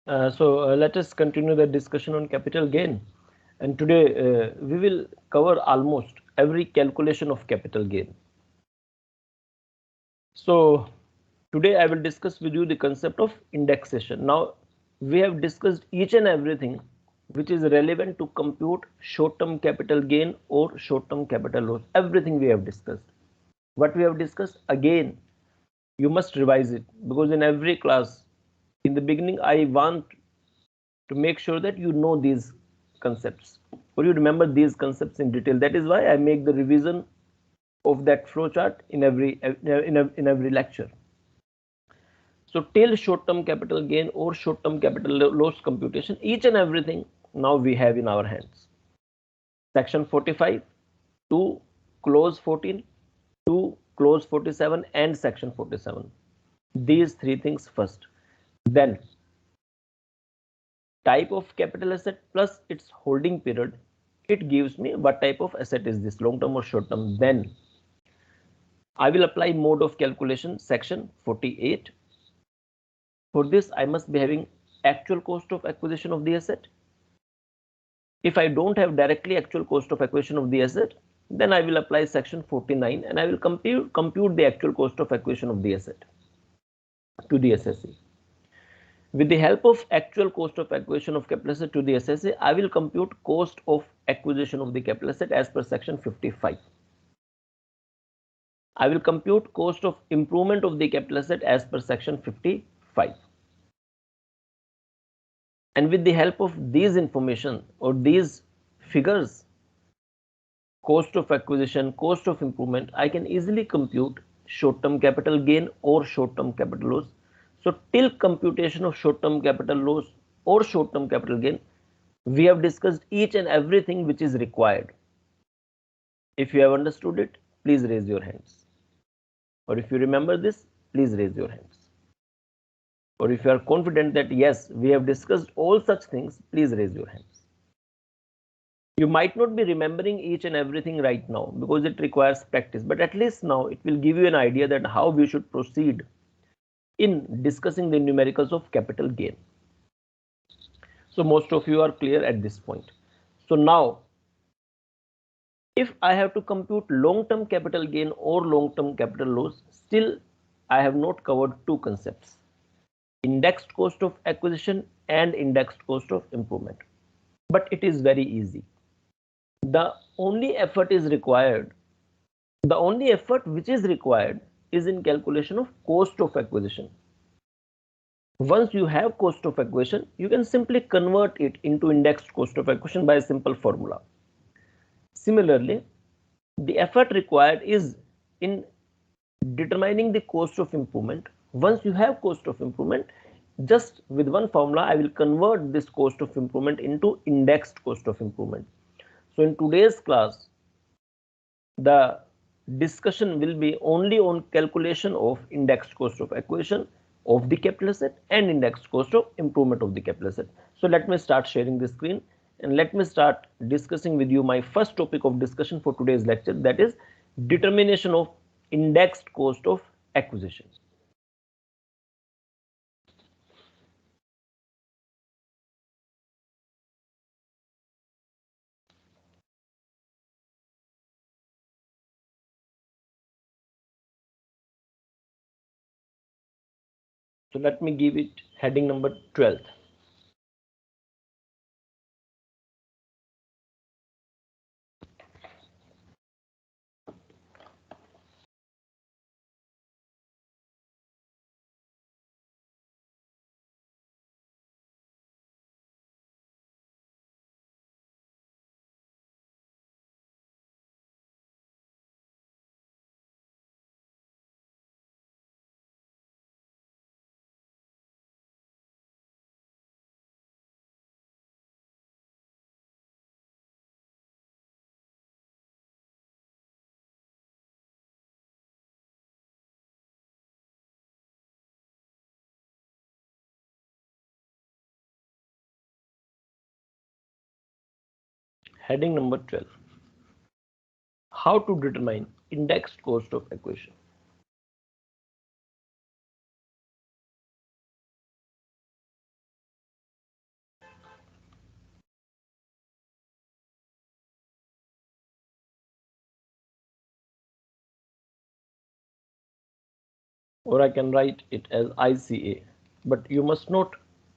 Let us continue the discussion on capital gain. And today we will cover almost every calculation of capital gain. So today I will discuss with you the concept of indexation. Now we have discussed each and everything which is relevant to compute short-term capital gain or short-term capital loss. Everything we have discussed. What we have discussed, again you must revise it, because in every class in the beginning I want to make sure that you know these concepts or you remember these concepts in detail. That is why I make the revision of that flowchart in every lecture. So till short-term capital gain or short-term capital loss computation, each and everything now we have in our hands. Section 45 to clause 14 to clause 47 and section 47. These three things first. Then type of capital asset plus its holding period. It gives me what type of asset is this, long term or short term. Then I will apply mode of calculation, section 48. For this I must be having actual cost of acquisition of the asset. If I don't have directly actual cost of acquisition of the asset, then I will apply section 49 and I will compute the actual cost of acquisition of the asset to the SSA. With the help of actual cost of acquisition of capital asset to the SSA, I will compute cost of acquisition of the capital asset as per section 55. I will compute cost of improvement of the capital asset as per section 55. And with the help of these information or these figures, cost of acquisition, cost of improvement, I can easily compute short-term capital gain or short-term capital loss. So till computation of short-term capital loss or short-term capital gain, we have discussed each and everything which is required. If you have understood it, please raise your hands. Or if you remember this, please raise your hands. Or if you are confident that yes, we have discussed all such things, please raise your hands. You might not be remembering each and everything right now because it requires practice, but at least now it will give you an idea that how we should proceed in discussing the numericals of capital gain. So most of you are clear at this point. So now, if I have to compute long-term capital gain or long-term capital loss, still I have not covered two concepts: indexed cost of acquisition and indexed cost of improvement. But it is very easy. The only effort which is required is in calculation of cost of acquisition. Once you have cost of acquisition, you can simply convert it into indexed cost of acquisition by a simple formula. Similarly, the effort required is in determining the cost of improvement. Once you have cost of improvement, just with one formula I will convert this cost of improvement into indexed cost of improvement. So in today's class, the discussion will be only on calculation of indexed cost of acquisition of the capital asset and indexed cost of improvement of the capital asset. So let me start sharing the screen and let me start discussing with you my first topic of discussion for today's lecture, that is determination of indexed cost of acquisition. So let me give it heading number 12. Heading number 12. How to determine indexed cost of acquisition. or I can write it as ICA, but you must not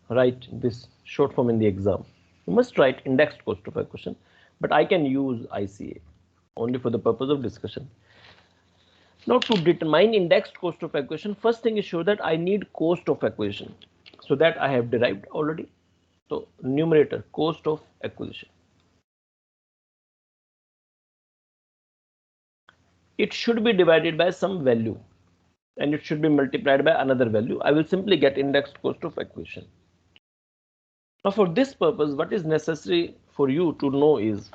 write this short form in the exam. You must write indexed cost of acquisition, but I can use ICA only for the purpose of discussion. Now to determine indexed cost of acquisition, first thing is sure that I need cost of acquisition. So that I have derived already. So numerator, cost of acquisition. It should be divided by some value and it should be multiplied by another value. I will simply get indexed cost of acquisition. Now for this purpose, what is necessary for you to know is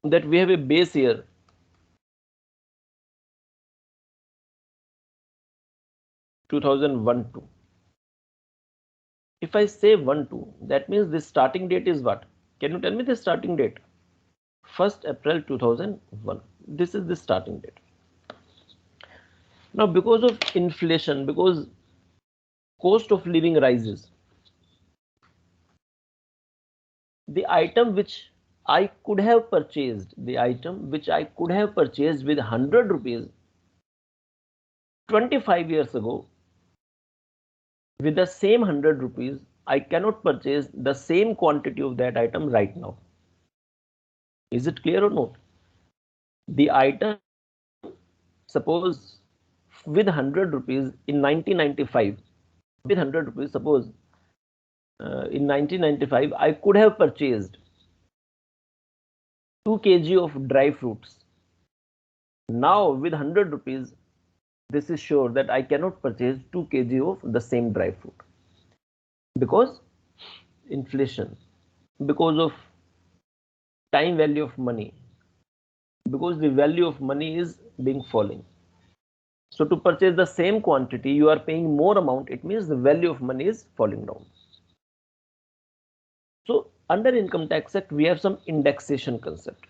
that we have a base year 2001-2. If I say 1-2, that means the starting date is what? Can you tell me the starting date? 1st April 2001. This is the starting date. Now because of inflation, because cost of living rises, the item which I could have purchased, with 100 rupees 25 years ago, with the same 100 rupees, I cannot purchase the same quantity of that item right now. Is it clear or not? The item, suppose with 100 rupees in 1995, with 100 rupees, suppose in 1995, I could have purchased 2 kg of dry fruits. Now with 100 rupees, this is sure that I cannot purchase 2 kg of the same dry fruit because inflation, because of time value of money, because the value of money is being falling. So to purchase the same quantity, you are paying more amount. It means the value of money is falling down. So under Income Tax Act, we have some indexation concept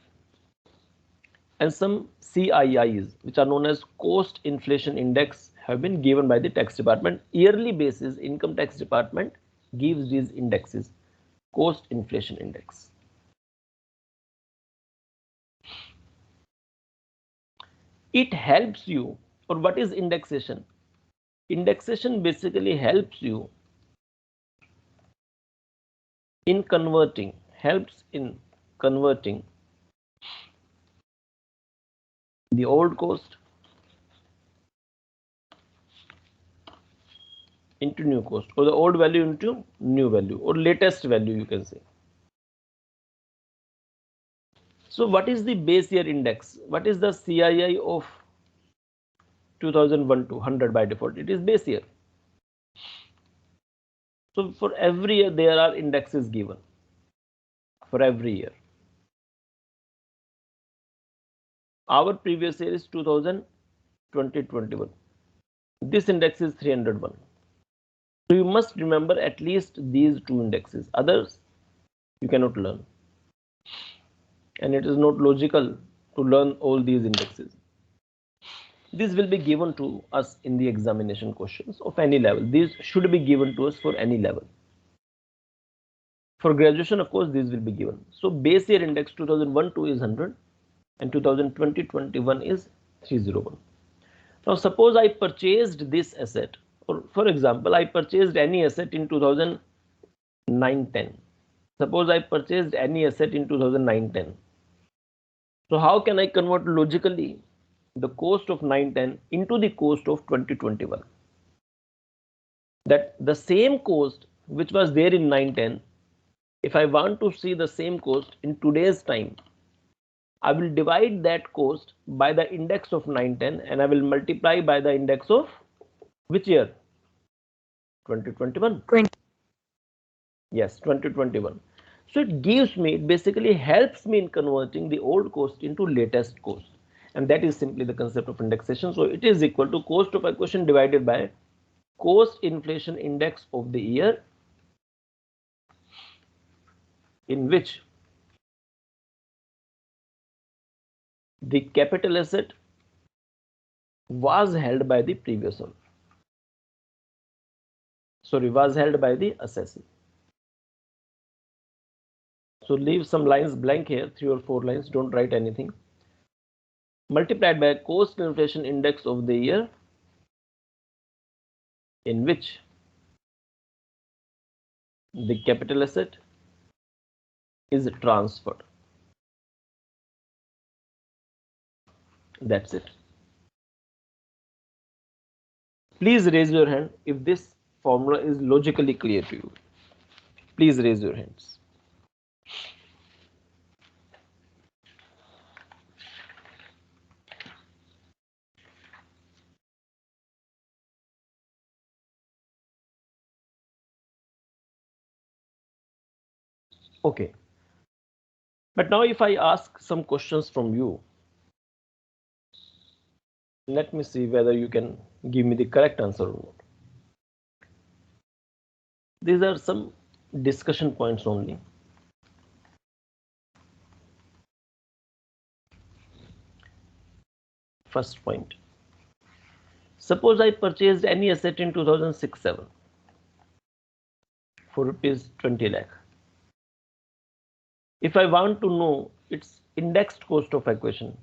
and some CIIs, which are known as Cost Inflation Index, have been given by the tax department. Yearly basis, Income Tax Department gives these indexes, Cost Inflation Index. It helps you, or what is indexation? Indexation basically helps you in converting, the old cost into new cost, or the old value into new value, or latest value, you can say. So what is the base year index? What is the CII of 2001 to 100 by default? It is base year. So for every year there are indexes given for every year. Our previous year is 2020-21. This index is 301. So you must remember at least these two indexes. Others you cannot learn. And it is not logical to learn all these indexes. This will be given to us in the examination questions of any level. These should be given to us for any level. For graduation, of course, these will be given. So base year index 2001-2 is 100 and 2020-21 is 301. Now suppose I purchased this asset, or for example, I purchased any asset in 2009-10. Suppose I purchased any asset in 2009-10. So how can I convert logically the cost of 910 into the cost of 2021? That the same cost which was there in 910, if I want to see the same cost in today's time, I will divide that cost by the index of 910 and I will multiply by the index of which year? 2021. Yes, 2021. So it gives me, it basically helps me in converting the old cost into latest cost. And that is simply the concept of indexation. So it is equal to cost of acquisition divided by cost inflation index of the year in which the capital asset was held by the previous owner. Sorry, was held by the assessee. So leave some lines blank here, 3 or 4 lines, don't write anything. Multiplied by cost inflation index of the year in which the capital asset is transferred. That's it. Please raise your hand if this formula is logically clear to you. Please raise your hands. Okay. But now if I ask some questions from you, let me see whether you can give me the correct answer or not. These are some discussion points only. First point. Suppose I purchased any asset in 2006-7 for rupees 20 lakh. If I want to know its indexed cost of acquisition,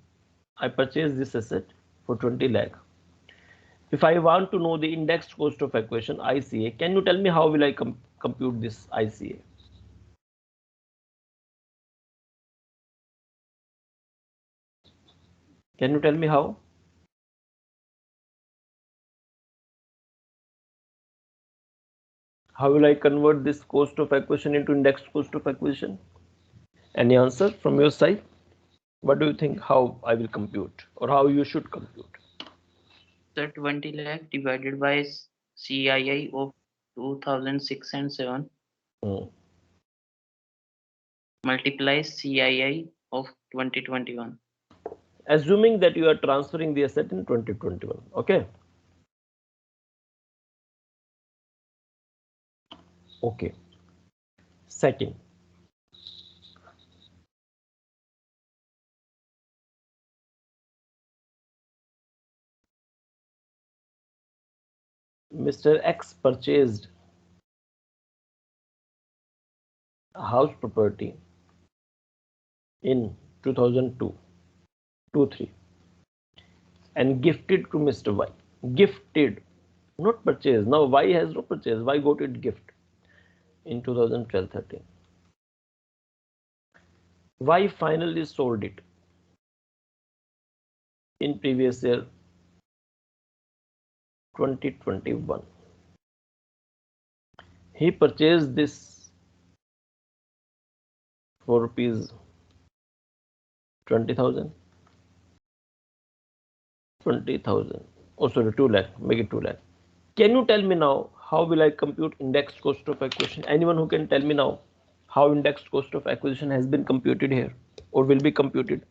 I purchase this asset for 20 lakh. If I want to know the indexed cost of acquisition, ICA, can you tell me how will I compute this ICA? Can you tell me how? How will I convert this cost of acquisition into indexed cost of acquisition? Any answer from your side? What do you think how I will compute or how you should compute? The 20 lakh divided by CII of 2006 and 7 multiplies CII of 2021. Assuming that you are transferring the asset in 2021, okay? Okay. Second, Mr. X purchased a house property in 2002, 2-3 and gifted to Mr. Y. Gifted, not purchased. Now Y has no purchase. Y got it gift in 2012-13. Y finally sold it in previous year 2021. He purchased this for rupees 20,000. 20,000. Oh, sorry, 2 lakh. Make it 2 lakh. Can you tell me now how will I compute indexed cost of acquisition? Anyone who can tell me now how indexed cost of acquisition has been computed here or will be computed?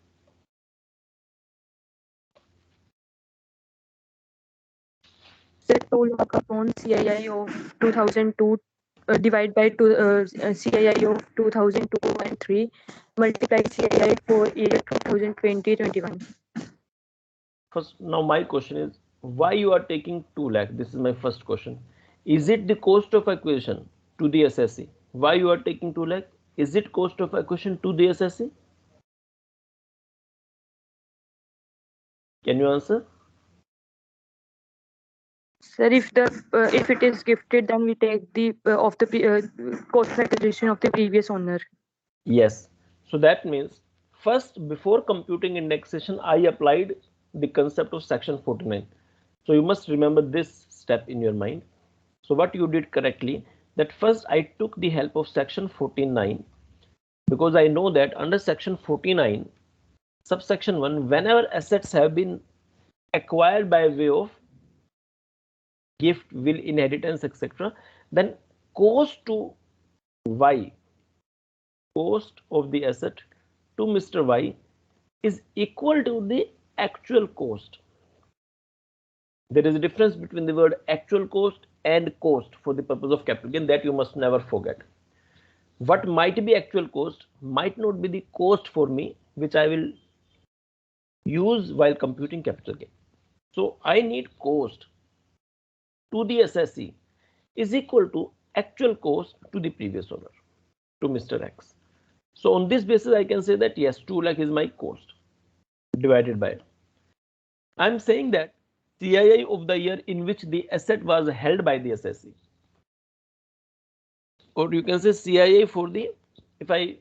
The total work upon CII of 2002 divided by CII of 2002 and 3 multiply CII for year 2020-21. First, now my question is why you are taking 2 lakh? This is my first question. Is it the cost of acquisition to the SSC? Why you are taking 2 lakh? Is it cost of acquisition to the SSC? Can you answer? Sir, if it is gifted, then we take the cost of acquisition of the previous owner. Yes. So that means first before computing indexation, I applied the concept of section 49. So you must remember this step in your mind. So what you did correctly, that first I took the help of section 49 because I know that under section 49 subsection 1, whenever assets have been acquired by way of gift, will, inheritance, etc., then cost to Y, cost of the asset to Mr. Y is equal to the actual cost. There is a difference between the word actual cost and cost for the purpose of capital gain, that you must never forget. What might be actual cost might not be the cost for me, which I will use while computing capital gain. So I need cost to the SSE is equal to actual cost to the previous owner, to Mr. X. So on this basis, I can say that yes, 2 lakh is my cost divided by. I'm saying that CII of the year in which the asset was held by the assessee. Or you can say CII for the, if I,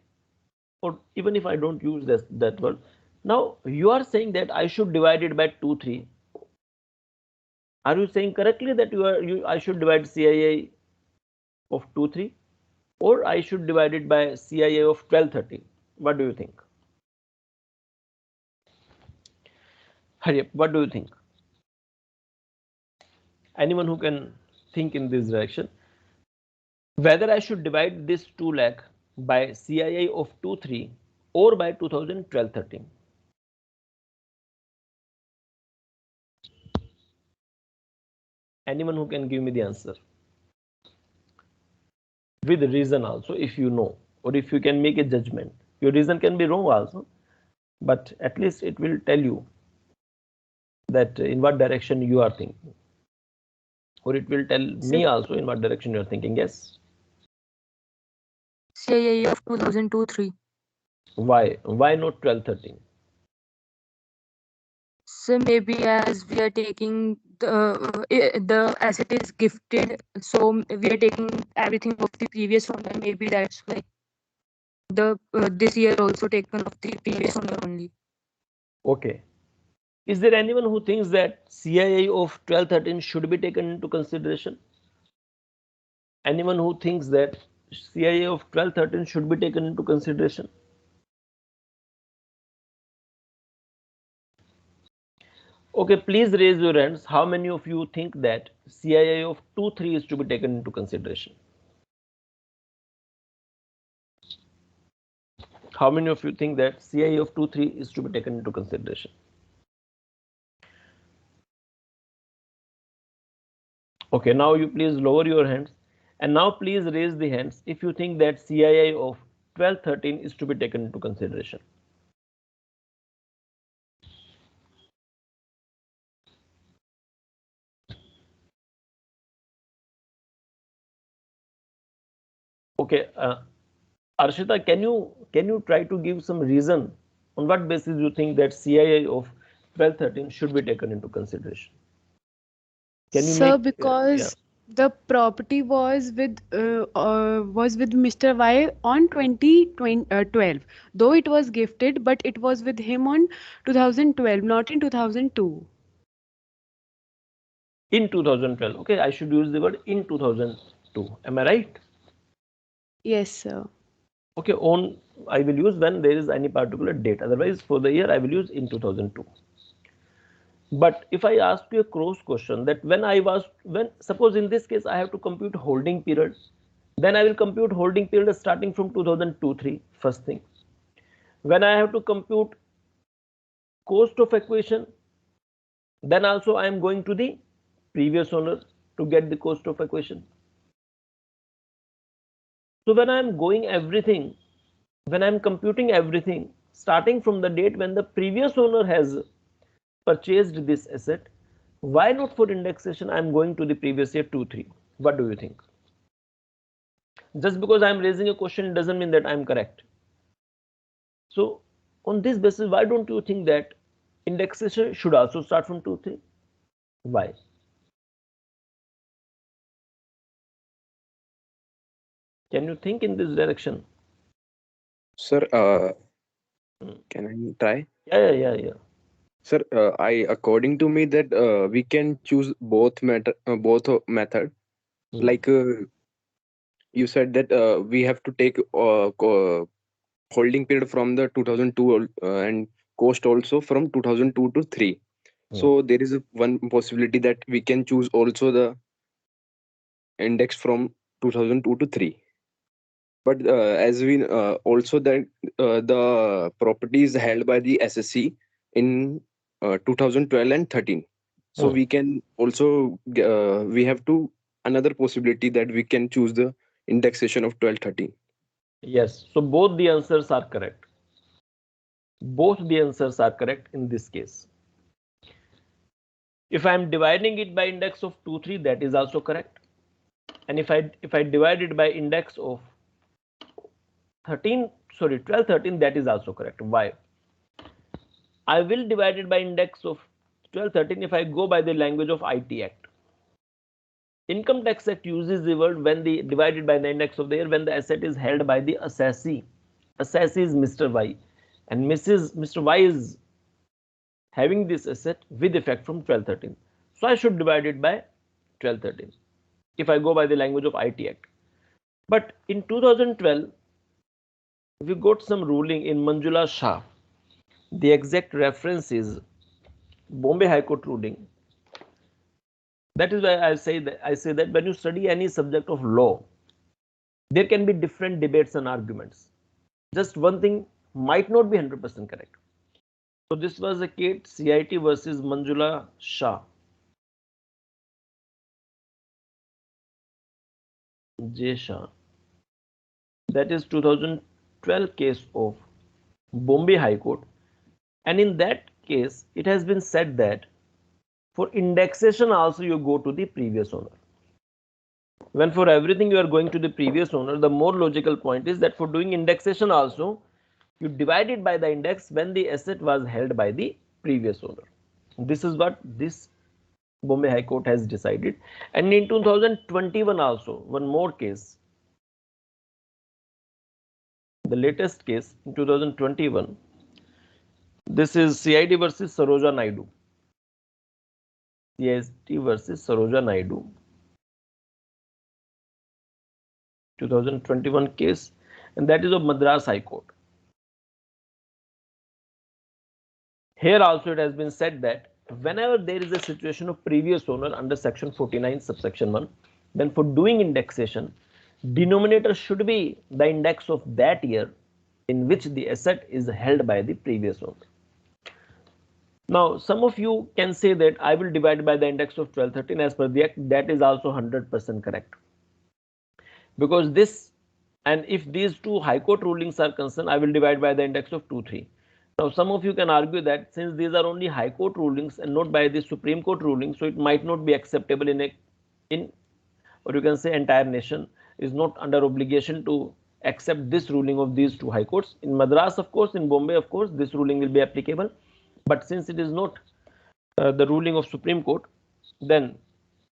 or even if I don't use that word. Now you are saying that I should divide it by 2, 3. Are you saying correctly that I should divide CII of 2, 3, or I should divide it by CII of 12, 13? What do you think? Hurry up, what do you think? Anyone who can think in this direction, whether I should divide this 2 lakh by CII of 2, 3 or by 2012, 13? Anyone who can give me the answer with reason also, if you know, or if you can make a judgment. Your reason can be wrong also, but at least it will tell you that in what direction you are thinking, or it will tell me also in what direction you are thinking. Yes. CII of 2002-3. Why not 12, 13? So maybe as we are taking the asset is gifted, so we are taking everything of the previous owner. Maybe that's why the this year also taken of the previous owner only. Okay. Is there anyone who thinks that CII of 12, 13 should be taken into consideration? Anyone who thinks that CII of 12, 13 should be taken into consideration? Okay, please raise your hands. How many of you think that CII of 2, 3 is to be taken into consideration? How many of you think that CII of 2, 3 is to be taken into consideration? Okay, now you please lower your hands, and now please raise the hands if you think that CII of 12, 13 is to be taken into consideration. Okay, Arshita, can you try to give some reason on what basis you think that CII of 12, 13 should be taken into consideration? Can you Sir, make because the property was with Mr. Y on 2012. Though it was gifted, but it was with him on 2012, not in 2002. in 2012? Okay, I should use the word in 2002. Am I right? Yes, sir. Okay, on I will use when there is any particular date. Otherwise, for the year I will use in 2002. But if I ask you a cross question that when suppose in this case I have to compute holding period, then I will compute holding period starting from 2002, 3 first thing. When I have to compute cost of acquisition, then also I am going to the previous owner to get the cost of acquisition. So when I am going everything, when I am computing everything starting from the date when the previous owner has purchased this asset, why not for indexation I am going to the previous year 2, 3? What do you think? Just because I am raising a question doesn't mean that I am correct. So on this basis, why don't you think that indexation should also start from 2, 3? Why? Can you think in this direction? Sir, can I try? Yeah. Sir, according to me that we can choose both method. Like you said that we have to take holding period from the 2002 and cost also from 2002 to 3. So there is one possibility that we can choose also the index from 2002 to 3. But as we also that the property is held by the SSC in 2012 and 13. So we can also we have to another possibility that we can choose the indexation of 12, 13. Yes, so both the answers are correct. Both the answers are correct in this case. If I am dividing it by index of 2, 3, that is also correct. And if I divide it by index of 12, 13, that is also correct. Why? I will divide it by index of 1213, if I go by the language of IT Act, Income Tax Act uses the word when the divided by the index of the year when the asset is held by the assessee. Assessee is Mr. Y, and Mr. Y is having this asset with effect from 1213. So I should divide it by 1213 if I go by the language of IT Act. But in 2012, we got some ruling in Manjula Shah. The exact reference is Bombay High Court ruling. That is why I say that when you study any subject of law, there can be different debates and arguments. Just one thing might not be 100% correct. So this was a case CIT versus Manjula Shah. J Shah. That is 2012 case of Bombay High Court, and in that case it has been said that for indexation also you go to the previous owner. When for everything you are going to the previous owner, the more logical point is that for doing indexation also you divide it by the index when the asset was held by the previous owner. This is what this Bombay High Court has decided. And in 2021 also, one more case, the latest case in 2021, this is CIT versus Saroja Naidu. CIT versus Saroja Naidu, 2021 case, and that is of Madras High Court. Here also it has been said that whenever there is a situation of previous owner under section 49 subsection 1, then for doing indexation, denominator should be the index of that year in which the asset is held by the previous owner. Now, some of you can say that I will divide by the index of 1213 as per the act. That is also 100% correct. Because this, and if these two High Court rulings are concerned, I will divide by the index of 23. Now, some of you can argue that since these are only High Court rulings and not by the Supreme Court ruling, so it might not be acceptable or you can say entire nation is not under obligation to accept this ruling of these two High Courts. In Madras, of course, in Bombay, of course, this ruling will be applicable. But since it is not the ruling of Supreme Court, then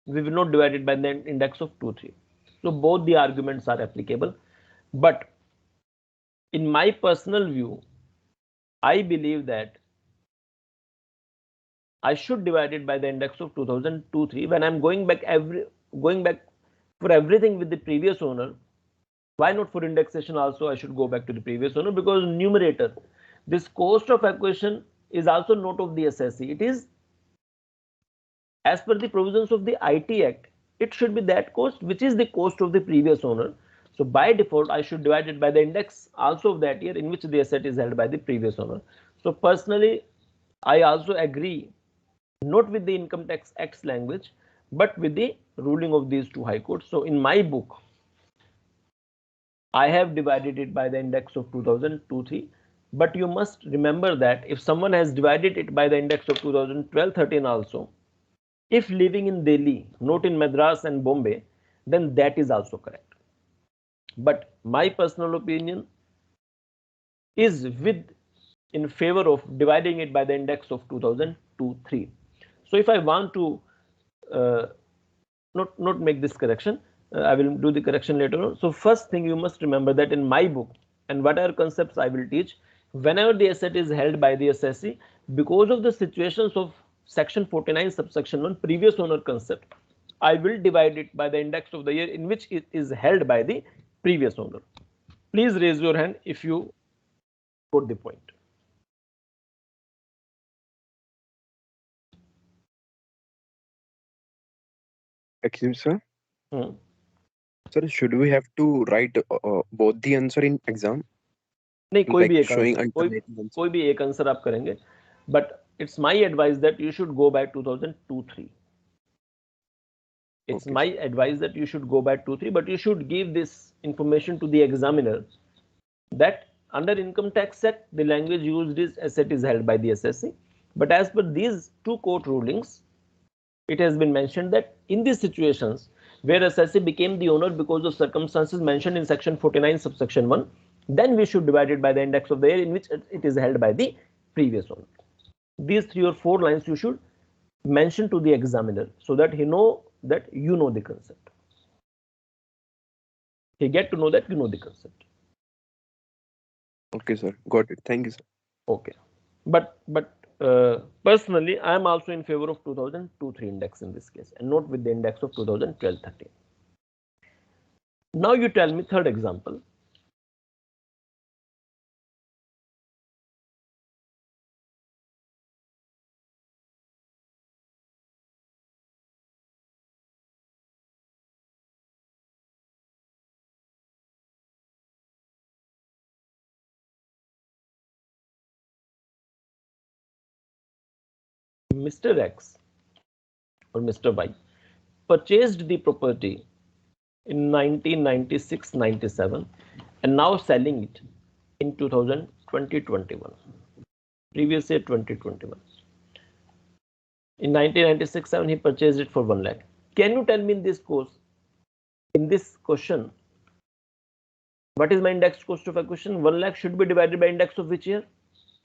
we will not divide it by the index of 2-3. So both the arguments are applicable. But in my personal view, I believe that I should divide it by the index of 2002-3 when I'm going back for everything with the previous owner. Why not for indexation also I should go back to the previous owner? Because numerator, this cost of acquisition is also not of the assessee. It is as per the provisions of the IT Act. It should be that cost which is the cost of the previous owner. So by default, I should divide it by the index also of that year in which the asset is held by the previous owner. So personally, I also agree not with the Income Tax Act's language, but with the ruling of these two High Courts. So in my book, I have divided it by the index of 2002-3. But you must remember that if someone has divided it by the index of 2012-13 also, if living in Delhi, not in Madras and Bombay, then that is also correct. But my personal opinion is in favor of dividing it by the index of 2002-3. So if I want to not make this correction, I will do the correction later on. So first thing you must remember that in my book and whatever concepts I will teach, whenever the asset is held by the assessee, because of the situations of section 49 subsection 1 previous owner concept, I will divide it by the index of the year in which it is held by the previous owner. Please raise your hand if you got the point. Excuse me, sir. Sir, should we have to write both the answer in exam? नहीं, कोई भी एक answer आप करेंगे, but it's my advice that you should go by 2002-3. It's my advice that you should go by 2-3, but you should give this information to the examiner that under Income Tax Act, the language used is asset is held by the assessee. But as per these two court rulings, it has been mentioned that in these situations where assessee became the owner because of circumstances mentioned in section 49 subsection 1, then we should divide it by the index of the year in which it is held by the previous owner. These 3 or 4 lines you should mention to the examiner so that he know that you know the concept. He get to know that you know the concept. Okay, sir. Got it. Thank you, sir. Okay, but personally, I am also in favor of 2002-3 index in this case, and not with the index of 2012-13. Now you tell me third example. Mr. X or Mr. Y purchased the property in 1996-97 and now selling it in 2020-21. Previous year 2021. In 1996-7 he purchased it for 1 lakh. Can you tell me in this question, what is my index cost of acquisition? 1 lakh should be divided by index of which year?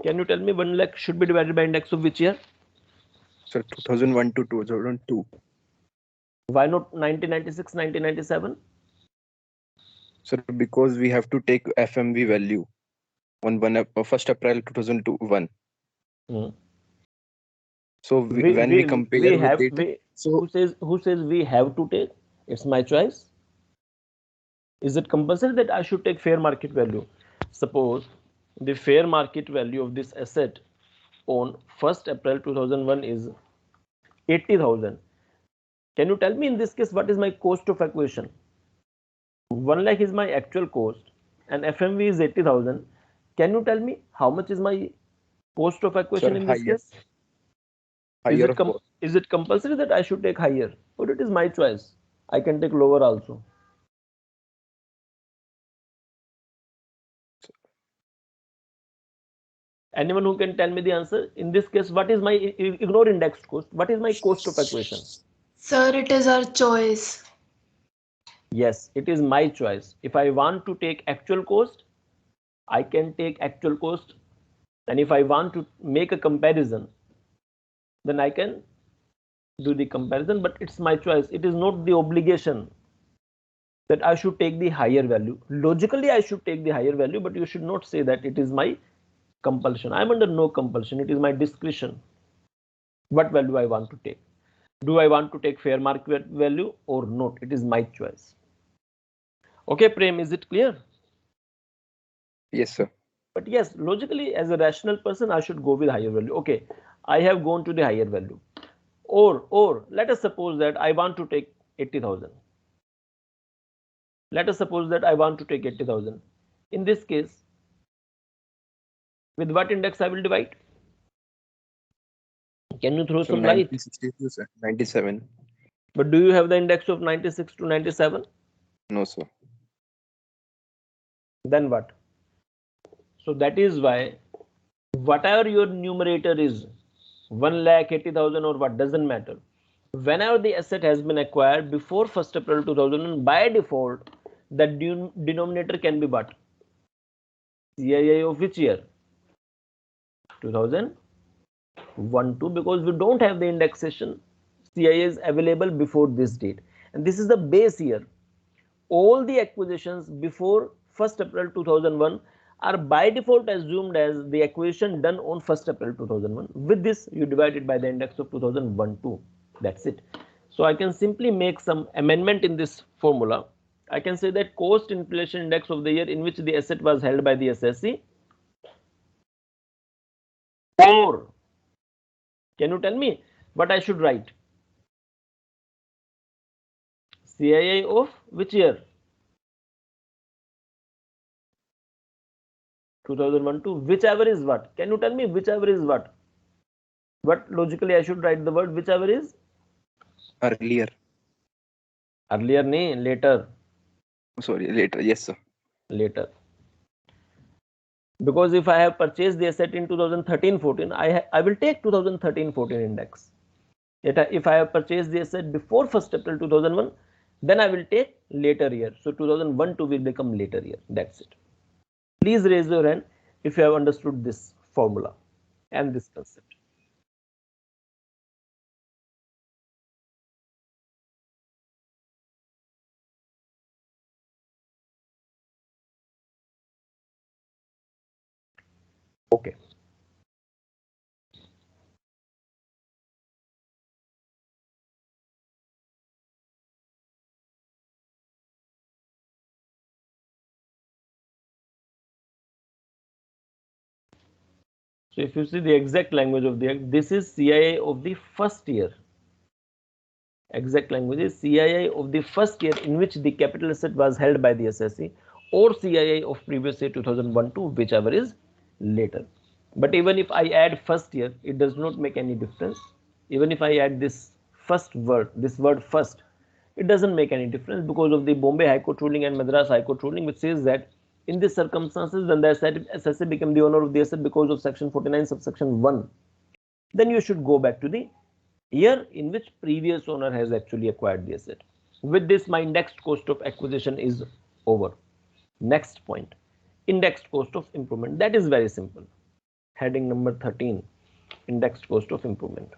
Can you tell me 1 lakh should be divided by index of which year? Sir, 2001 to 2002. Why not 1996, 1997? Sir, because we have to take FMV value on 1st April 2001. So when we compare we with have, it, so who says we have to take? It's my choice. Is it compulsory that I should take fair market value? Suppose the fair market value of this asset on 1st April 2001 is 80,000. Can you tell me in this case what is my cost of acquisition? 1 lakh is my actual cost and FMV is 80,000. Can you tell me how much is my cost of acquisition sir, in this case? Is it compulsory that I should take higher, or it is my choice? I can take lower also. Anyone who can tell me the answer? In this case, what is my, ignore indexed cost, what is my cost of acquisition? Sir, it is our choice. Yes, it is my choice. If I want to take actual cost, I can take actual cost. And if I want to make a comparison, then I can do the comparison, but it's my choice. It is not the obligation that I should take the higher value. Logically, I should take the higher value, but you should not say that it is my compulsion. I am under no compulsion. It is my discretion. What value I want to take? Do I want to take fair market value or not? It is my choice. Okay, Prem, is it clear? Yes, sir. But yes, logically, as a rational person, I should go with higher value. Okay, I have gone to the higher value. Or let us suppose that I want to take 80,000. Let us suppose that I want to take 80,000. In this case, with what index I will divide? Can you throw some light? 1962, sir. 97. But do you have the index of 96 to 97? No, sir. Then what? So that is why whatever your numerator is, 1,80,000 or what, doesn't matter. Whenever the asset has been acquired before 1st April 2001, by default, the denominator can be what? CII of which year? 2001-2, because we don't have the indexation. CII is available before this date, and this is the base year. All the acquisitions before 1st April 2001 are by default assumed as the acquisition done on 1st April 2001. With this, you divide it by the index of 2001-2. That's it. So I can simply make some amendment in this formula. I can say that cost inflation index of the year in which the asset was held by the SSC, or can you tell me what I should write? CII of which year? 2001-2, whichever is what? Can you tell me whichever is what? What logically I should write the word whichever is? Earlier. Earlier, nahi, later. Sorry, later. Yes, sir. Later. Because if I have purchased the asset in 2013-14, I will take 2013-14 index. If I have purchased the asset before 1st April 2001, then I will take later year. So 2001-2 will become later year. That's it. Please raise your hand if you have understood this formula and this concept. Okay. So if you see the exact language of the act, this is CII of the first year. Exact language is CII of the first year in which the capital asset was held by the assessee, or CII of previous year 2001 to whichever is later. But even if I add first year, it does not make any difference. Even if I add this word first, it doesn't make any difference because of the Bombay High Court ruling and Madras High Court ruling, which says that in these circumstances, when the assessee became the owner of the asset because of section 49 subsection 1, then you should go back to the year in which previous owner has actually acquired the asset. With this, my indexed cost of acquisition is over. Next point, indexed cost of improvement. That is very simple. Heading number 13, indexed cost of improvement.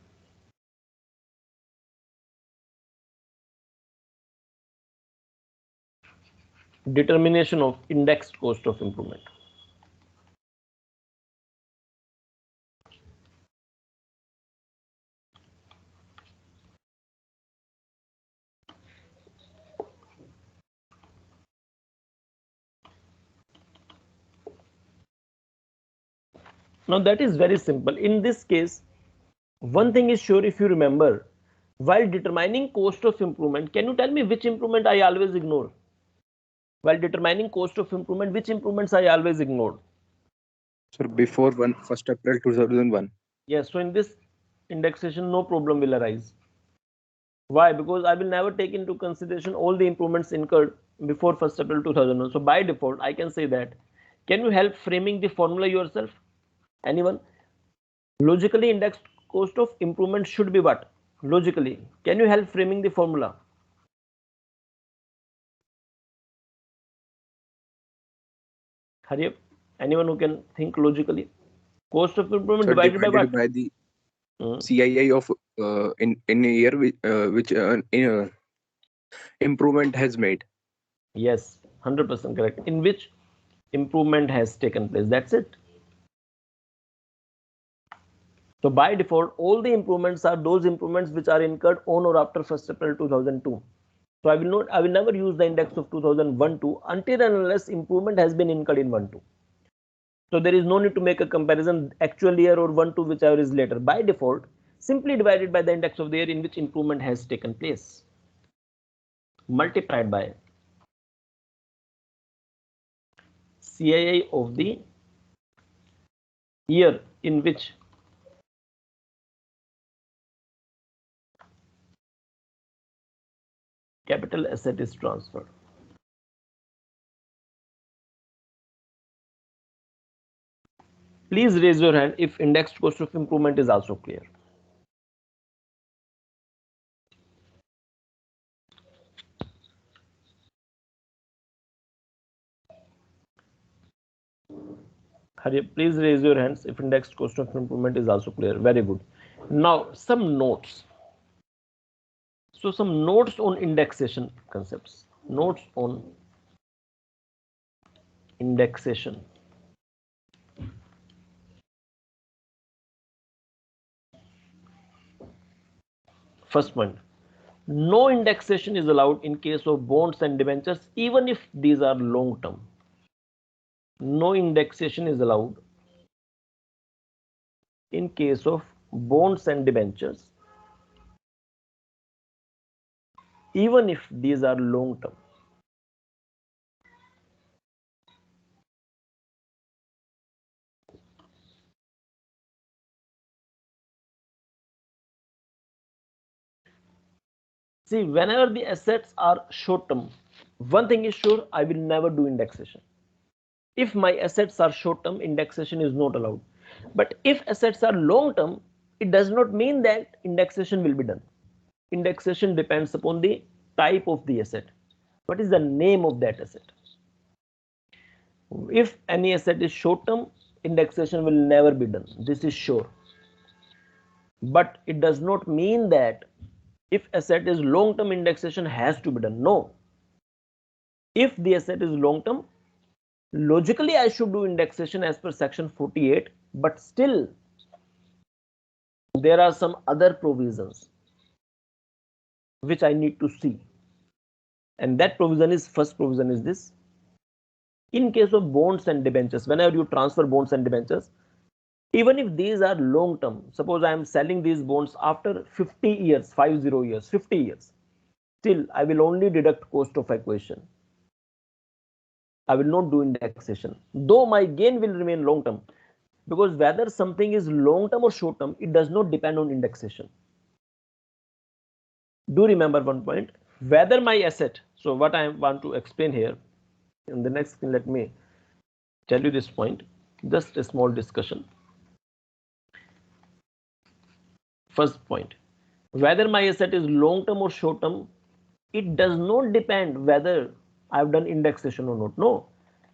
Determination of indexed cost of improvement. Now that is very simple. In this case, one thing is sure, if you remember, while determining cost of improvement, can you tell me which improvement I always ignore? While determining cost of improvement, which improvements I always ignored? Sir, before 1st April 2001. Yes, so in this indexation, no problem will arise. Why? Because I will never take into consideration all the improvements incurred before 1st April 2001. So by default, I can say that. Can you help framing the formula yourself? Anyone? Logically, indexed cost of improvement should be what? Logically. Can you help framing the formula? Hurry up. Anyone who can think logically? Cost of improvement Sir, divided by what? by the CII of in a year which improvement has made. Yes, 100% correct. In which improvement has taken place. That's it. So by default, all the improvements are those improvements which are incurred on or after 1st April 2002. So I will never use the index of 2001 to until and unless improvement has been incurred in 1 2. So there is no need to make a comparison actual year or 1 2, whichever is later. By default, simply divided by the index of the year in which improvement has taken place, multiplied by CII of the year in which capital asset is transferred. Please raise your hand if indexed cost of improvement is also clear. Hurry up, please raise your hands if indexed cost of improvement is also clear. Very good. Now some notes. So some notes on indexation concepts. Notes on indexation. First point, no indexation is allowed in case of bonds and debentures, even if these are long term. No indexation is allowed in case of bonds and debentures, even if these are long term. See, whenever the assets are short term, one thing is sure, I will never do indexation. If my assets are short term, indexation is not allowed. But if assets are long term, it does not mean that indexation will be done. Indexation depends upon the type of the asset. What is the name of that asset? If any asset is short term, indexation will never be done. This is sure. But it does not mean that if asset is long term, indexation has to be done. No. If the asset is long term, logically I should do indexation as per section 48 but still there are some other provisions which I need to see, and that provision is, first provision is this: in case of bonds and debentures, whenever you transfer bonds and debentures, even if these are long term, suppose I am selling these bonds after 50 years, 50 years, 50 years, still I will only deduct cost of acquisition. I will not do indexation, though my gain will remain long term, because whether something is long term or short term, it does not depend on indexation. Do remember one point, whether my asset, so what I want to explain here in the next thing, let me tell you this point, just a small discussion. First point, whether my asset is long term or short term, it does not depend whether I've done indexation or not. No,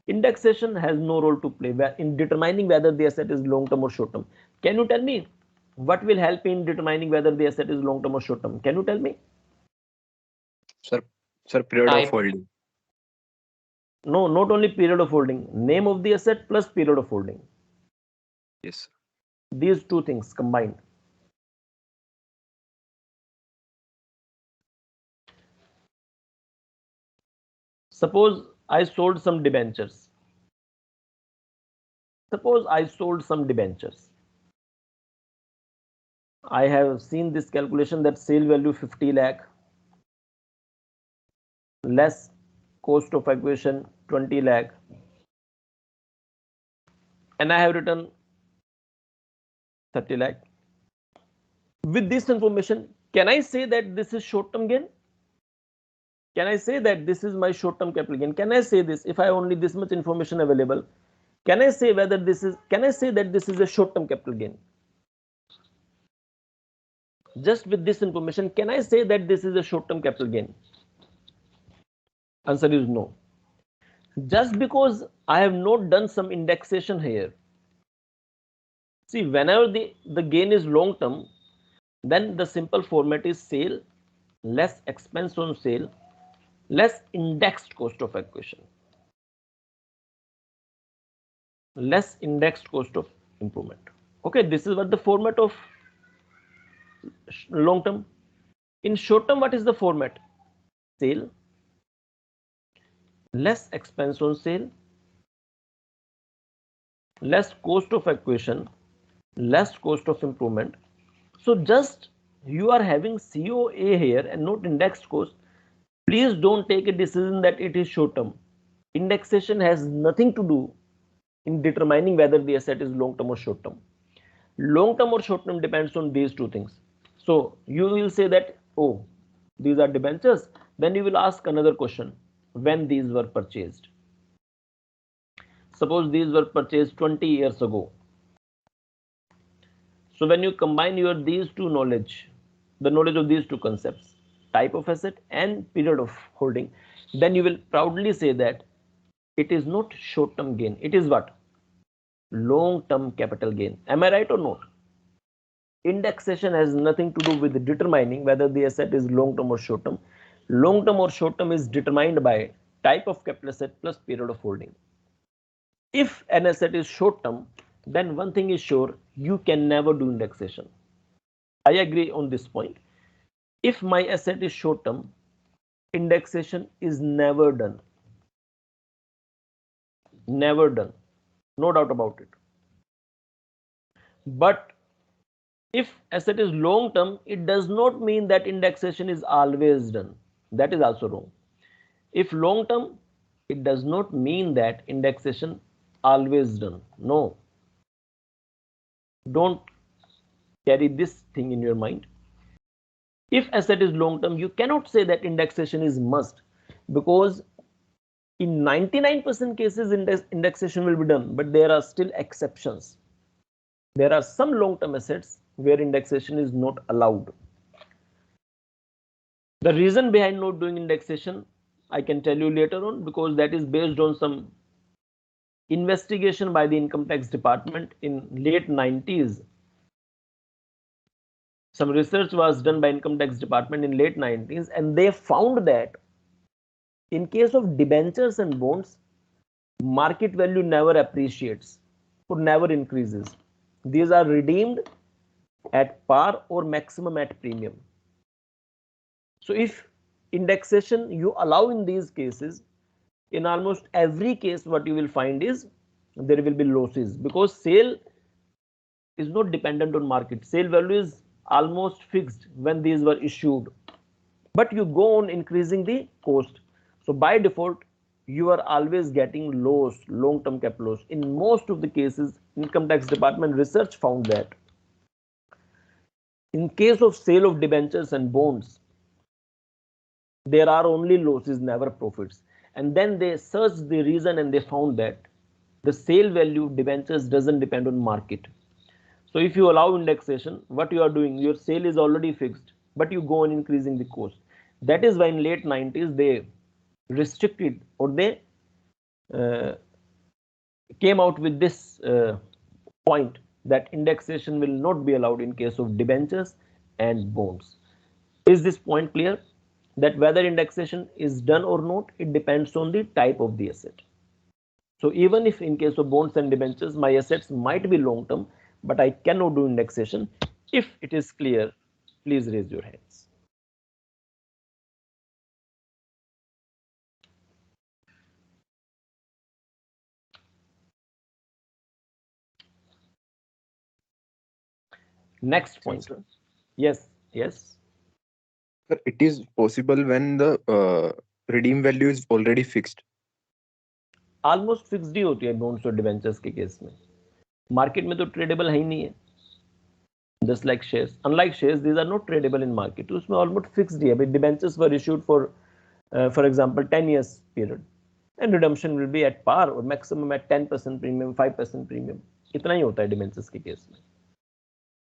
indexation has no role to play in determining whether the asset is long term or short term. Can you tell me what will help in determining whether the asset is long term or short term? Can you tell me? Sir, period Type. of holding. No, not only period of holding, name of the asset plus period of holding. Yes. These two things combined. Suppose I sold some debentures. Suppose I sold some debentures. I have seen this calculation that sale value 50 lakh less cost of acquisition 20 lakh, and I have written 30 lakh. With this information, can I say that this is short term gain? Can I say that this is my short term capital gain? Can I say this if I only this much information available? Can I say whether this is, can I say that this is a short term capital gain? Just with this information, can I say that this is a short term capital gain? Answer is no. Just because I have not done some indexation here. See, whenever the gain is long term, then the simple format is sale less expense on sale less indexed cost of acquisition less indexed cost of improvement. Okay, this is what the format of long term. In short term, what is the format? Sale less expense on sale less cost of acquisition less cost of improvement. So just you are having COA here and not indexed cost. Please don't take a decision that it is short term. Indexation has nothing to do in determining whether the asset is long term or short term. Long term or short term depends on these two things. So you will say that, oh, these are debentures. Then you will ask another question, when these were purchased. Suppose these were purchased 20 years ago. So when you combine these two knowledge, the knowledge of these two concepts, type of asset and period of holding, then you will proudly say that it is not short term gain. It is what? Long term capital gain. Am I right or not? Indexation has nothing to do with determining whether the asset is long term or short term. Long term or short term is determined by type of capital asset plus period of holding. If an asset is short term, then one thing is sure, you can never do indexation. I agree on this point. If my asset is short term, indexation is never done. Never done. No doubt about it. But if asset is long term, it does not mean that indexation is always done. That is also wrong. If long term, it does not mean that indexation always done. No. Don't carry this thing in your mind. If asset is long term, you cannot say that indexation is must, because in 99% cases indexation will be done, but there are still exceptions. There are some long term assets where indexation is not allowed. The reason behind not doing indexation, I can tell you later on, because that is based on some investigation by the income tax department in late 90s. Some research was done by income tax department in late 90s, and they found that in case of debentures and bonds, market value never appreciates or never increases. These are redeemed at par or maximum at premium. So if indexation you allow in these cases, in almost every case what you will find is there will be losses, because sale is not dependent on market. Sale value is almost fixed when these were issued, but you go on increasing the cost. So by default you are always getting loss, long term cap loss. In most of the cases, income tax department research found that in case of sale of debentures and bonds, there are only losses, never profits. And then they searched the reason and they found that the sale value of debentures doesn't depend on market. So if you allow indexation, what you are doing, your sale is already fixed, but you go on increasing the cost. That is why in late 90s they restricted, or they came out with this point that indexation will not be allowed in case of debentures and bonds. Is this point clear? That whether indexation is done or not, it depends on the type of the asset. So even if in case of bonds and debentures my assets might be long term, but I cannot do indexation. If it is clear, please raise your hands. Next point. Sir, Yes, yes. sir, it is possible when the redeem value is already fixed. Almost fixed ही होती है bonds और debentures के case में. Market में तो tradable है ही नहीं है. Just like shares, unlike shares, these are not tradable in market. तो उसमें ऑलमोस्ट फिक्स्ड ही है. Debentures were issued for example 10 years period, and redemption will be at par or maximum at 10% premium, 5% premium. इतना ही होता है debentures के case में.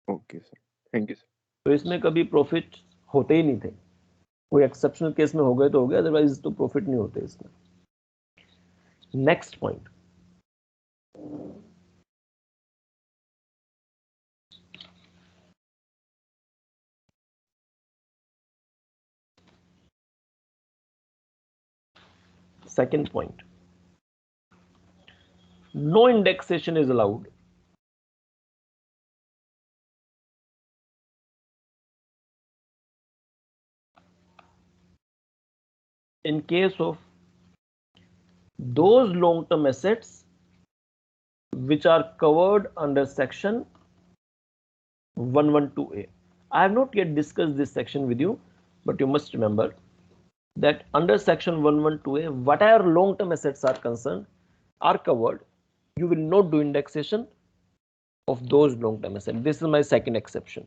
Okay sir, thank you sir. तो इसमें कभी प्रॉफिट होते ही नहीं थे. कोई एक्सेप्शनल केस में हो गए तो हो गए, अदरवाइज तो प्रॉफिट नहीं होते इसमें. Next point. Second point, no indexation is allowed in case of those long-term assets which are covered under section 112A. I have not yet discussed this section with you, but you must remember that under section 112A, whatever long-term assets are concerned are covered. You will not do indexation of those long-term assets. This is my second exception.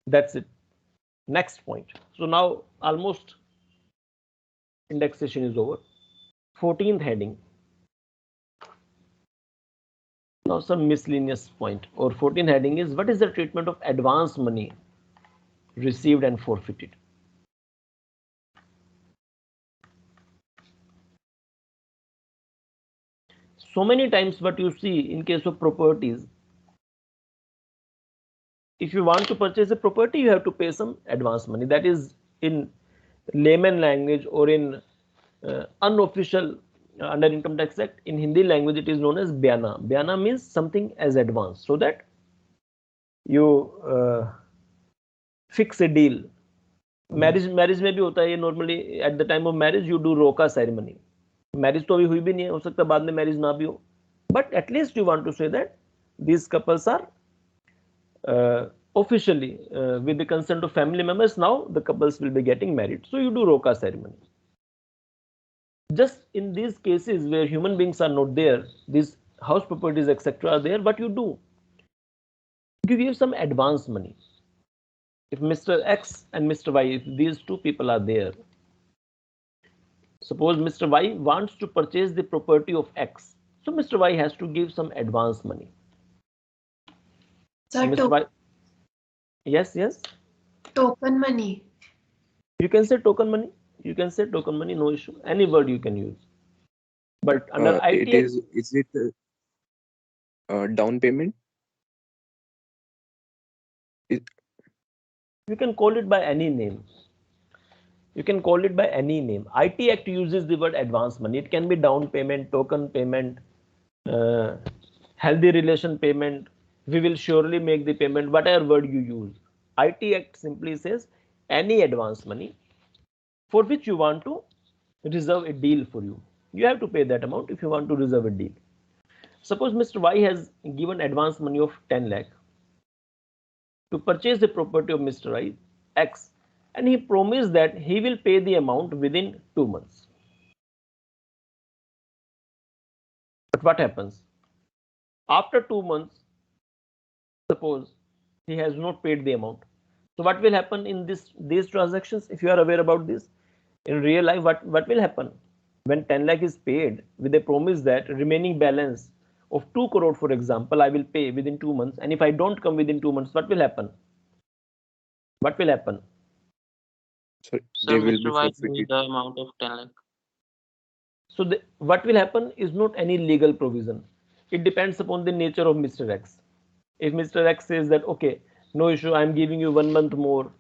That's it. Next point. So now almost indexation is over. 14th heading. Now some miscellaneous point, or 14th heading is, what is the treatment of advance money received and forfeited? So many times what you see in case of properties, if you want to purchase a property, you have to pay some advance money. That is in layman language, or in unofficial under Income Tax Act, in Hindi language it is known as byana. Byana means something as advance, so that you fix a deal. Marriage में भी होता है ये normally. At the time of marriage you do रोका ceremony. Marriage तो अभी हुई भी नहीं है, हो सकता है बाद में मैरिज ना भी हो, but at least you want to say that these couples are officially with the consent of family members. Now the couples will be getting married, so you do roka ceremony. Just in these cases where human beings are not there, these house properties etc are there, what you do, you give some advance money. If Mr. X and Mr. Y, if these two people are there, suppose Mr. Y wants to purchase the property of X, so Mr. Y has to give some advance money. Sir, Mr. Y, yes, yes, token money. you can say token money. You can say token money, no issue. Any word you can use. But under IT, is it down payment? You can call it by any name. You can call it by any name. IT Act uses the word advance money. It can be down payment, token payment, healthy relation payment. We will surely make the payment, whatever word you use. IT Act simply says any advance money for which you want to reserve a deal for you. You have to pay that amount if you want to reserve a deal. Suppose Mr. Y has given advance money of 10 lakh to purchase the property of Mr. X, and he promised that he will pay the amount within 2 months. But what happens? After 2 months, suppose he has not paid the amount. So what will happen in these transactions? If you are aware about this, in real life, what will happen? When 10 lakh is paid with a promise that remaining balance of 2 crore, for example, I will pay within 2 months, and if I don't come within 2 months, what will happen? What will happen? So Sir, they will Mr. be White forfeited. need the amount of 10 lakh. So what will happen is not any legal provision. It depends upon the nature of Mr. X. If Mr. X says that, okay, no issue, I'm giving you 1 month more,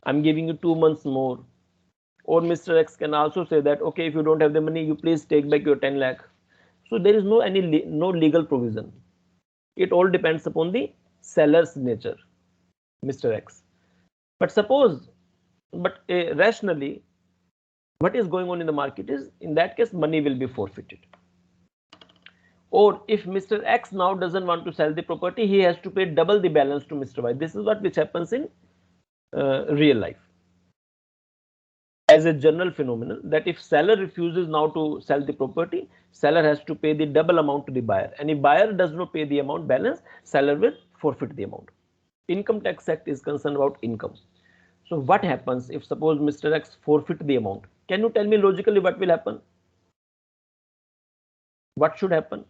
I'm giving you 2 months more, or Mr. X can also say that, okay, if you don't have the money, you please take back your 10 lakh. So there is no legal provision. It all depends upon the seller's nature, Mr. X. But suppose, rationally, what is going on in the market is, in that case, money will be forfeited. Or if Mr. X now doesn't want to sell the property, he has to pay double the balance to Mr. Y. This is which happens in real life as a general phenomenon, that if seller refuses now to sell the property, seller has to pay the double amount to the buyer, and if buyer does not pay the amount balance, seller will forfeit the amount. Income Tax Act is concerned about income. So what happens if suppose Mr. X forfeit the amount? Can you tell me logically what will happen? What should happen?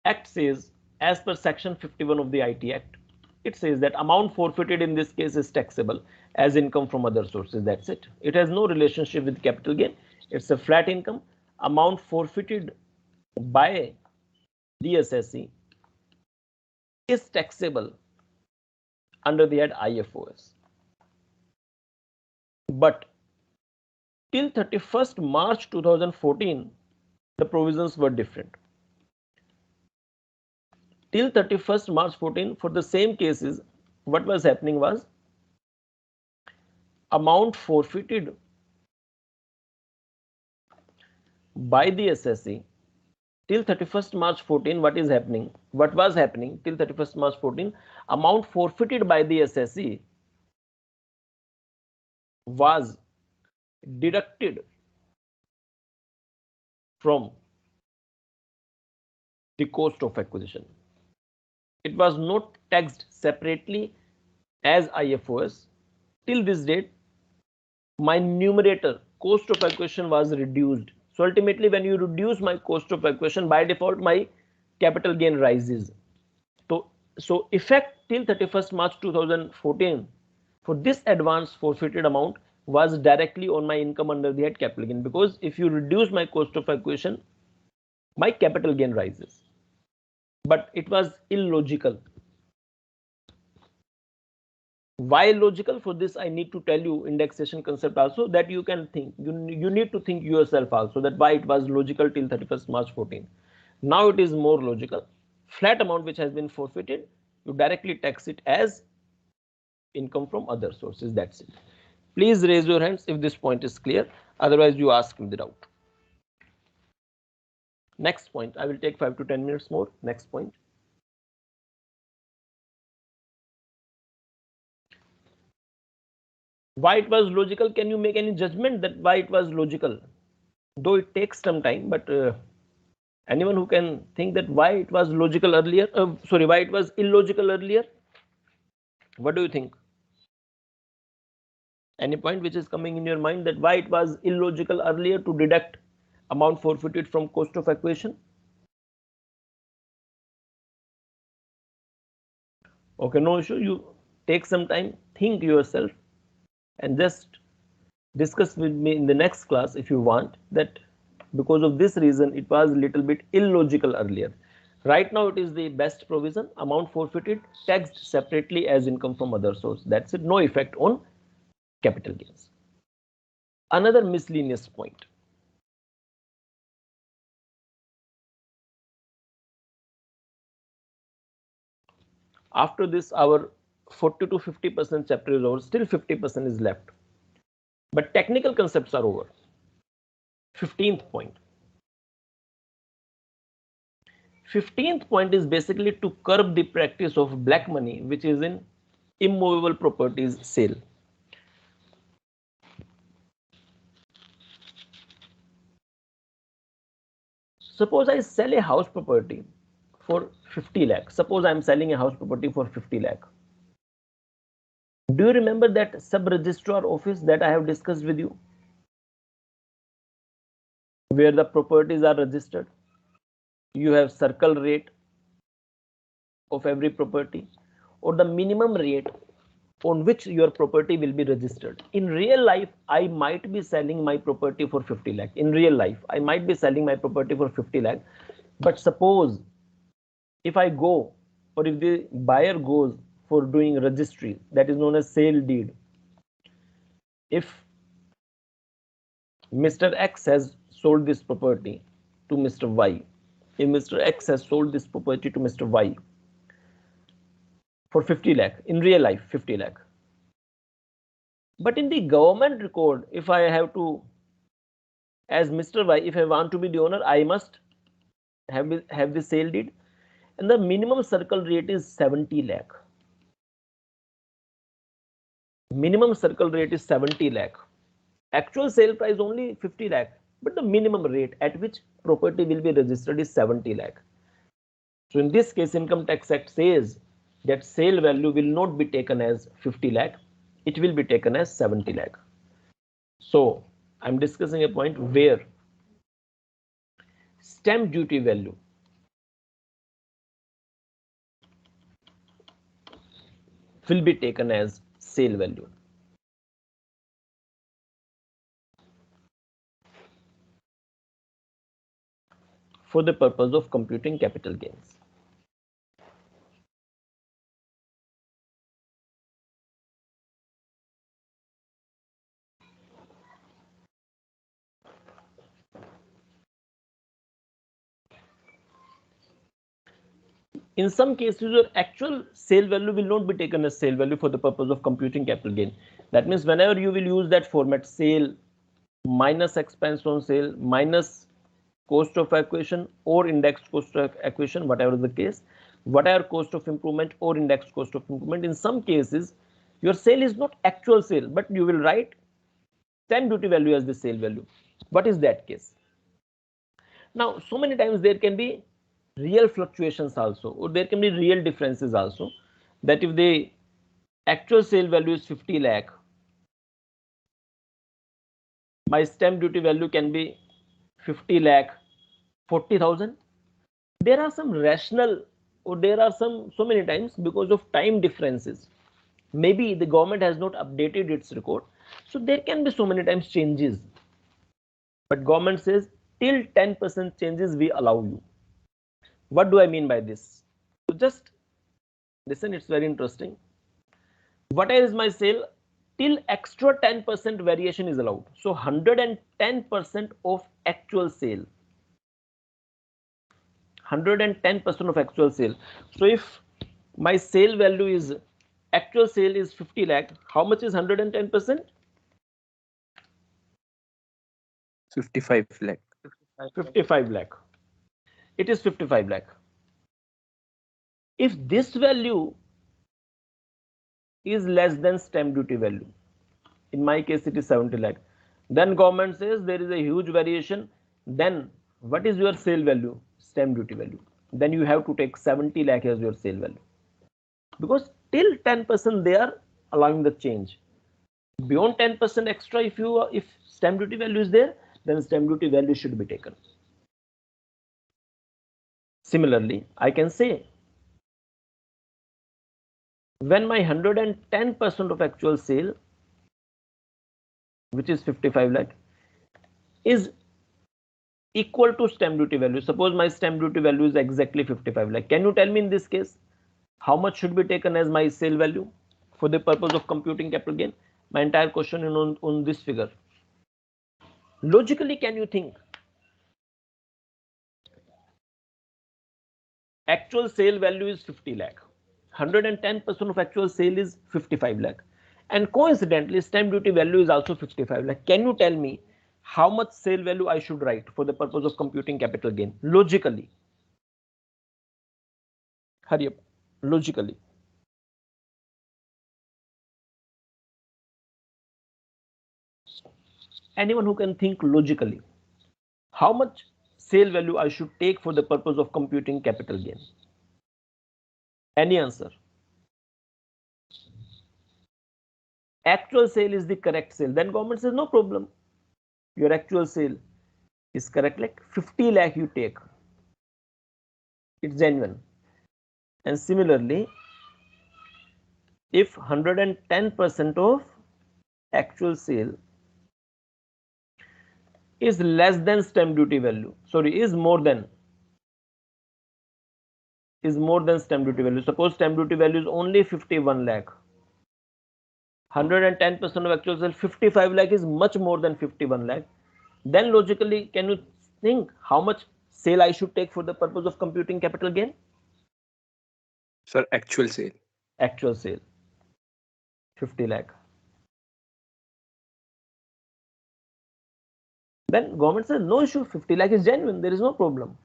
Act says, as per section 51 of the IT Act, it says that amount forfeited in this case is taxable as income from other sources. That's it. It has no relationship with capital gain. It's a flat income. Amount forfeited by the assessee is taxable under the head IFOS. But till 31st March 2014, the provisions were different. Till 31st March 14, for the same cases, what was happening was amount forfeited by the assessee till 31st March 14, what was happening till 31st March 14, amount forfeited by the assessee was deducted from the cost of acquisition. It was not taxed separately as IFOS. Till this date, my numerator cost of acquisition was reduced. So ultimately, when you reduce my cost of acquisition, by default my capital gain rises. So effect till 31st March 2014 for this advance forfeited amount was directly on my income under the head capital gain, because if you reduce my cost of acquisition, my capital gain rises. But it was illogical. Why logical? For this I need to tell you indexation concept also, that you can think, you need to think yourself also, that why it was logical till 31st March 14. Now it is more logical. Flat amount which has been forfeited, you directly tax it as income from other sources. That's it. Please raise your hands if this point is clear, otherwise you ask me the doubt. Next point, I will take 5 to 10 minutes more. Next point. Why it was logical? Can you make any judgment that why it was logical? Though it takes some time, but anyone who can think that why it was logical earlier, why it was illogical earlier? What do you think? Any point which is coming in your mind that why it was illogical earlier to deduct amount forfeited from cost of acquisition? Okay, no issue. You take some time, think yourself, and just discuss with me in the next class if you want, that because of this reason it was a little bit illogical earlier. Right now it is the best provision, amount forfeited taxed separately as income from other source. That's it, no effect on capital gains. Another miscellaneous point. After this, our 40 to 50% chapter is over, still 50% is left. But technical concepts are over. 15th point. 15th point is basically to curb the practice of black money, which is in immovable properties sale. Suppose I sell a house property for 50 lakh. Suppose I am selling a house property for 50 lakh. Do you remember that sub-registrar office that I have discussed with you, where the properties are registered? You have circle rate of every property or the minimum rate on which your property will be registered. In real life, I might be selling my property for 50 lakh. In real life, I might be selling my property for 50 lakh. But suppose if I go, or if the buyer goes for doing registry, that is known as sale deed. If Mr. X has sold this property to Mr. Y, if Mr. X has sold this property to Mr. Y for 50 lakh, in real life 50 lakh. But in the government record, if I have to, as Mr. Y, if I want to be the owner, I must have the sale deed, and the minimum circle rate is 70 lakh. Minimum circle rate is 70 lakh. Actual sale price only 50 lakh, but the minimum rate at which property will be registered is 70 lakh. So in this case, Income Tax Act says that sale value will not be taken as 50 lakh, it will be taken as 70 lakh. So I'm discussing a point where stamp duty value will be taken as sale value. For the purpose of computing capital gains. In some cases, your actual sale value will not be taken as sale value for the purpose of computing capital gain. That means whenever you will use that format, sale minus expense on sale minus cost of acquisition or indexed cost of acquisition, whatever the case, whatever cost of improvement or indexed cost of improvement, in some cases, your sale is not actual sale, but you will write stamp duty value as the sale value. What is that case? Now, so many times there can be real fluctuations also, or there can be real differences also, that if the actual sale value is 50 lakh, my stamp duty value can be 50 lakh 40,000. There are some rational, or there are so many times because of time differences, maybe the government has not updated its record, so there can be so many times changes, but government says till 10% changes we allow you. What do I mean by this? So just listen, it's very interesting. What is my sale? Till extra 10% variation is allowed. So 110% of actual sale. 110% of actual sale. So if my sale value is, actual sale is 50 lakh, how much is 110%? 55 lakh. 55 lakh. It is 55 lakh. If this value is less than stamp duty value, in my case it is 70 lakh, then government says there is a huge variation, then what is your sale value? Stamp duty value. Then you have to take 70 lakh as your sale value, because till 10% they are allowing the change. Beyond 10% extra, if stamp duty value is there, then stamp duty value should be taken. Similarly, I can say when my 110% of actual sale, which is 55 lakh, is equal to stamp duty value. Suppose my stamp duty value is exactly 55 lakh. Can you tell me in this case how much should be taken as my sale value for the purpose of computing capital gain? My entire question is on this figure. Logically, can you think? Actual sale value is 50 lakh. 110% of actual sale is 55 lakh. And coincidentally, stamp duty value is also 55 lakh. Can you tell me how much sale value I should write for the purpose of computing capital gain? Logically. Hurry up. Logically. Anyone who can think logically, how much sale value I should take for the purpose of computing capital gain? Any answer? Actual sale is the correct sale. Then government says no problem. Your actual sale is correct, like 50 lakh you take. It's genuine. And similarly, if 110% of actual sale is less than stamp duty value, sorry, is more than stamp duty value. Suppose stamp duty value is only 51 lakh. 110% of actual sale, 55 lakh is much more than 51 lakh. Then logically, can you think how much sale I should take for the purpose of computing capital gain? Sir, actual sale. Actual sale, 50 lakh. Then government says no issue, 50 lakh is genuine, there is no problem.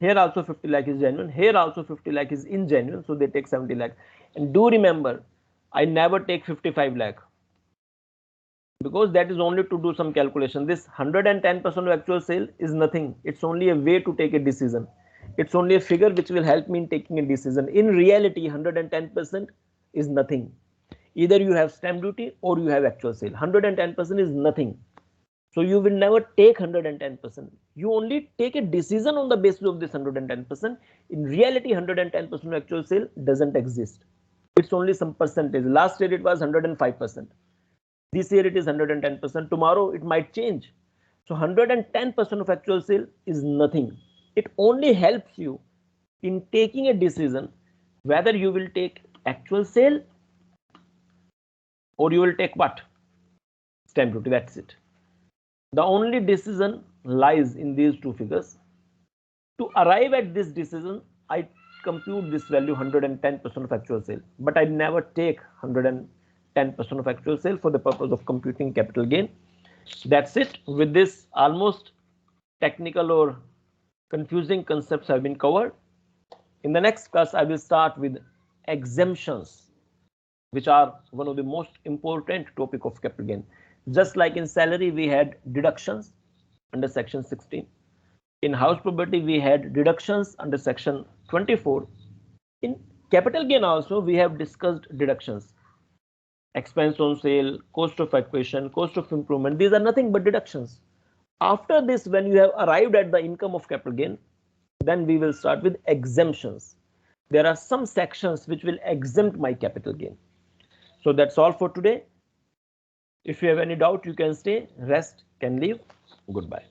Here also 50 lakh is genuine, here also 50 lakh is ingenuine, so they take 70 lakh. And do remember, I never take 55 lakh because that is only to do some calculation. This 110% of actual sale is nothing. It's only a way to take a decision. It's only a figure which will help me in taking a decision. In reality, 110% is nothing. Either you have stamp duty or you have actual sale. 110% is nothing. So you will never take 110%. You only take a decision on the basis of this 110%. In reality, 110% of actual sale doesn't exist. It's only some percentage. Last year it was 105%. This year it is 110%. Tomorrow it might change. So 110% of actual sale is nothing. It only helps you in taking a decision whether you will take actual sale or you will take what? Stamp duty. That's it. The only decision lies in these two figures. To arrive at this decision, I compute this value 110% of actual sale, but I never take 110% of actual sale for the purpose of computing capital gain. That's it. With this, almost technical or confusing concepts have been covered. In the next class, I will start with exemptions, which are one of the most important topic of capital gain. Just like in salary, we had deductions under section 16. In house property, we had deductions under section 24. In capital gain also, we have discussed deductions. Expense on sale, cost of acquisition, cost of improvement. These are nothing but deductions. After this, when you have arrived at the income of capital gain, then we will start with exemptions. There are some sections which will exempt my capital gain. So that's all for today. If you have any doubt, you can stay. Rest can leave. Goodbye.